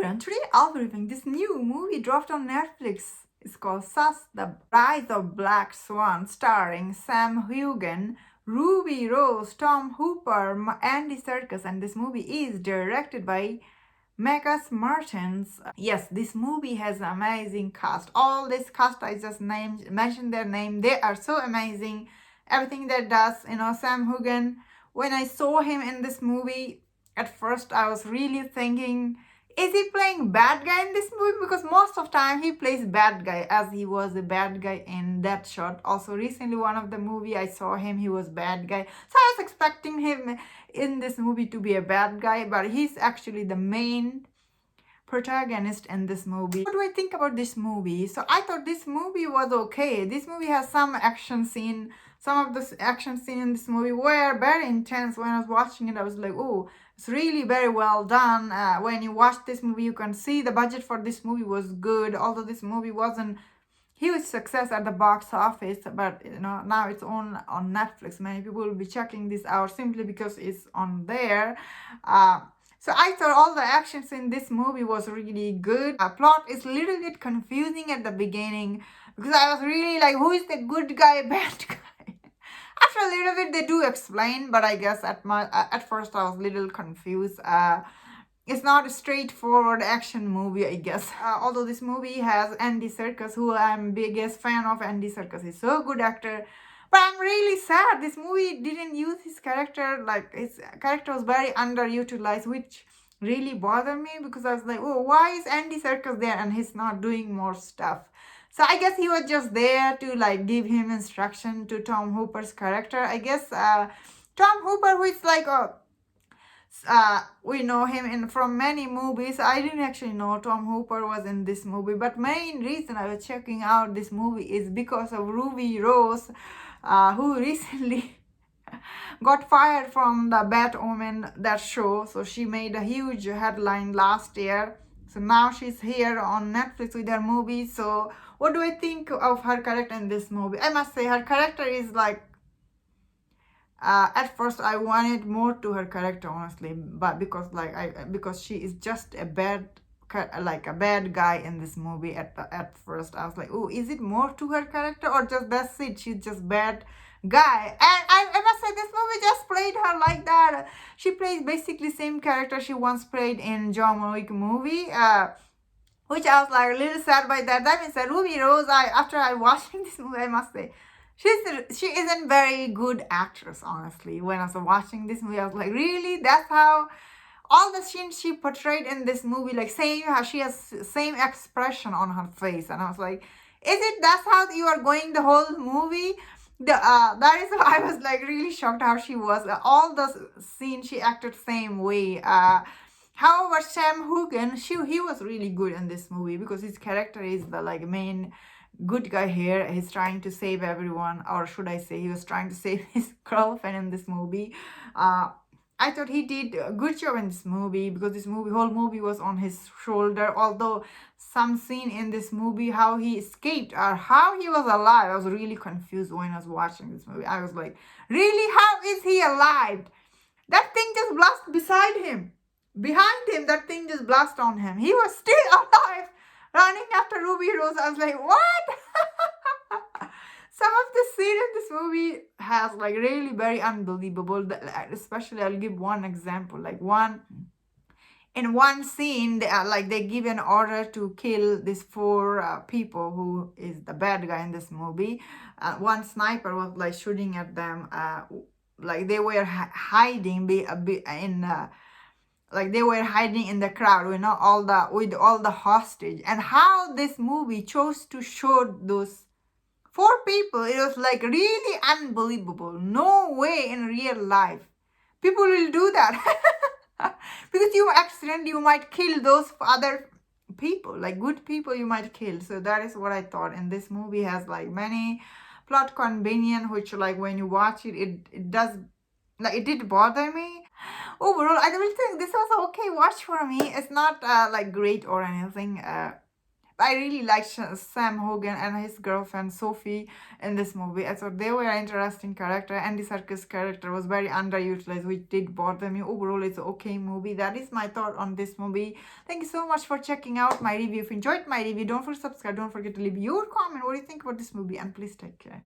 everyone, today I'll be reviewing this new movie dropped on Netflix. It's called SAS, The Rise of Black Swan, starring Sam Heughan, Ruby Rose, Tom Hooper, Andy Serkis, and this movie is directed by Megas Martins. Yes, this movie has an amazing cast. All this cast I just mentioned their name. They are so amazing. Everything that does, Sam Heughan. When I saw him in this movie, at first I was really thinking, is he playing bad guy in this movie? Because most of time he plays bad guy, as he was a bad guy in that shot. Also recently one of the movie I saw him, he was bad guy. So I was expecting him in this movie to be a bad guy, but he's actually the main protagonist in this movie. What do I think about this movie? So I thought this movie was okay. This movie has some action scene. Some of the action scene in this movie were very intense. When I was watching it, I was like, oh, it's really very well done. When you watch this movie, you can see the budget for this movie was good. Although this movie wasn't huge success at the box office, but now it's on Netflix. Many people will be checking this out simply because it's on there. So I thought all the actions in this movie was really good. Plot is a little bit confusing at the beginning because I was really like, who is the good guy, bad guy? After a little bit, they do explain, but I guess at first I was a little confused. It's not a straightforward action movie, I guess. Although this movie has Andy Serkis, who I'm biggest fan of. Andy Serkis is so good actor. But I'm really sad this movie didn't use his character. Like, his character was very underutilized, which really bothered me because I was like, oh, why is Andy Serkis there and he's not doing more stuff? So I guess he was just there to like give him instruction to Tom Hooper's character. I guess Tom Hooper, who is like we know him from many movies. I didn't actually know Tom Hooper was in this movie, but main reason I was checking out this movie is because of Ruby Rose, who recently got fired from the Batwoman, that show. So she made a huge headline last year. So now she's here on Netflix with her movie. So what do I think of her character in this movie? I must say her character is like, at first I wanted more to her character, honestly, but because she is just a bad guy in this movie. At first I was like, oh, is it more to her character or just that's it, she's just bad guy? And I must say this movie just played her like that. She plays basically same character she once played in John Wick movie, which I was like a little sad by that. That means that Ruby Rose, after I watching this movie, I must say, she isn't very good actress, honestly. When I was watching this movie, I was like, really? That's how all the scenes she portrayed in this movie, like how she has same expression on her face, and I was like, that's how you are going the whole movie? That is why I was like really shocked how she was. All the scenes she acted same way. However, Sam Heughan, he was really good in this movie because his character is the like main good guy here. He's trying to save everyone, or should I say he was trying to save his girlfriend in this movie. I thought he did a good job in this movie because this whole movie was on his shoulder. Although some scene in this movie, how he escaped or how he was alive, I was really confused when I was watching this movie. I was like, really, how is he alive? That thing just blasted behind him, that thing just blasted on him. He was still alive, running after Ruby Rose. I was like, what? Some of the scene in this movie has like really very unbelievable. Especially, I'll give one example. Like in one scene, they give an order to kill these four people who is the bad guy in this movie. One sniper was like shooting at them. Like they were hiding they were hiding in the crowd, with all the hostage. And how this movie chose to show those four people, it was like really unbelievable. No way in real life people will do that. Because you might kill those other people, like good people you might kill. So that is what I thought. And this movie has like many plot convenience, which like when you watch it, it does, like, it did bother me. Overall, I don't think this was okay watch for me. It's not like great or anything, I really liked Sam Hogan and his girlfriend Sophie in this movie. I thought they were an interesting character. Andy Serkis' character was very underutilized, which did bother me. Overall, it's an okay movie. That is my thought on this movie. Thank you so much for checking out my review. If you enjoyed my review, don't forget to subscribe. Don't forget to leave your comment. What do you think about this movie? And please take care.